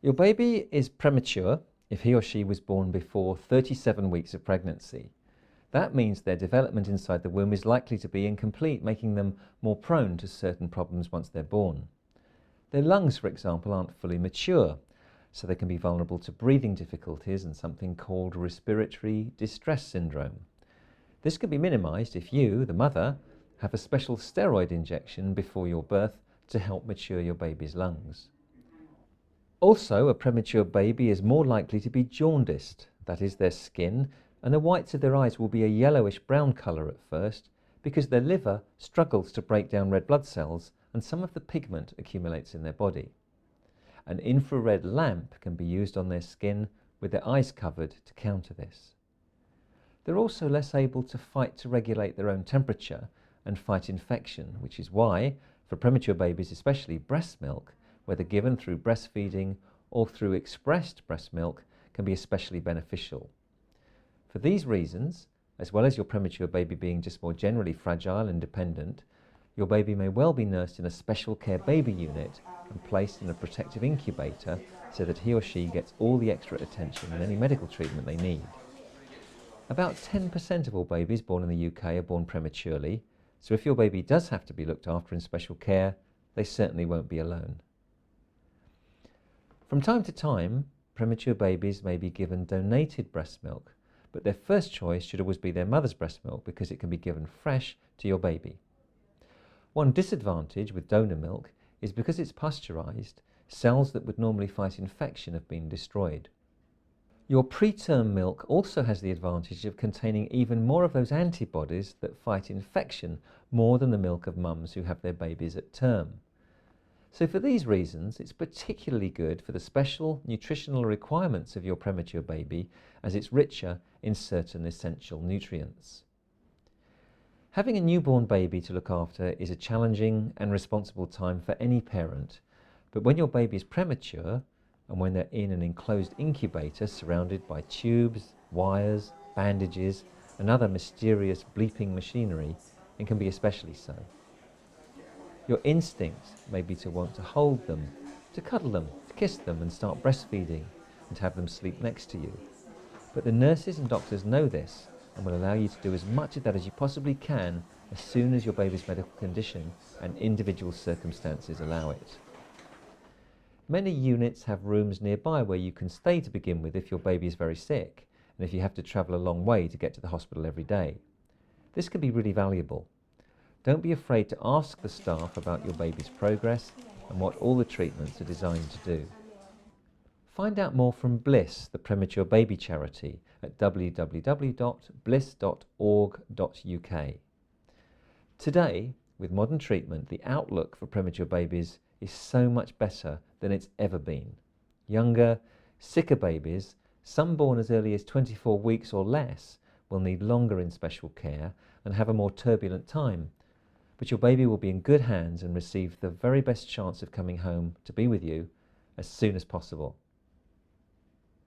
Your baby is premature if he or she was born before 37 weeks of pregnancy. That means their development inside the womb is likely to be incomplete, making them more prone to certain problems once they're born. Their lungs, for example, aren't fully mature, so they can be vulnerable to breathing difficulties and something called respiratory distress syndrome. This can be minimized if you, the mother, have a special steroid injection before your birth to help mature your baby's lungs. Also, a premature baby is more likely to be jaundiced, that is, their skin and the whites of their eyes will be a yellowish-brown colour at first because their liver struggles to break down red blood cells and some of the pigment accumulates in their body. An infrared lamp can be used on their skin with their eyes covered to counter this. They're also less able to fight to regulate their own temperature and fight infection, which is why, for premature babies, especially breast milk, whether given through breastfeeding or through expressed breast milk, can be especially beneficial. For these reasons, as well as your premature baby being just more generally fragile and dependent, your baby may well be nursed in a special care baby unit and placed in a protective incubator so that he or she gets all the extra attention and any medical treatment they need. About 10% of all babies born in the UK are born prematurely, so if your baby does have to be looked after in special care, they certainly won't be alone. From time to time, premature babies may be given donated breast milk, but their first choice should always be their mother's breast milk because it can be given fresh to your baby. One disadvantage with donor milk is because it's pasteurized, cells that would normally fight infection have been destroyed. Your preterm milk also has the advantage of containing even more of those antibodies that fight infection more than the milk of mums who have their babies at term. So for these reasons, it's particularly good for the special nutritional requirements of your premature baby as it's richer in certain essential nutrients. Having a newborn baby to look after is a challenging and responsible time for any parent, but when your baby is premature and when they're in an enclosed incubator surrounded by tubes, wires, bandages and other mysterious bleeping machinery, it can be especially so. Your instinct may be to want to hold them, to cuddle them, to kiss them and start breastfeeding and to have them sleep next to you. But the nurses and doctors know this and will allow you to do as much of that as you possibly can as soon as your baby's medical condition and individual circumstances allow it. Many units have rooms nearby where you can stay to begin with if your baby is very sick and if you have to travel a long way to get to the hospital every day. This can be really valuable. Don't be afraid to ask the staff about your baby's progress and what all the treatments are designed to do. Find out more from Bliss, the Premature Baby charity, at www.bliss.org.uk. Today, with modern treatment, the outlook for premature babies is so much better than it's ever been. Younger, sicker babies, some born as early as 24 weeks or less, will need longer in special care and have a more turbulent time. But your baby will be in good hands and receive the very best chance of coming home to be with you as soon as possible.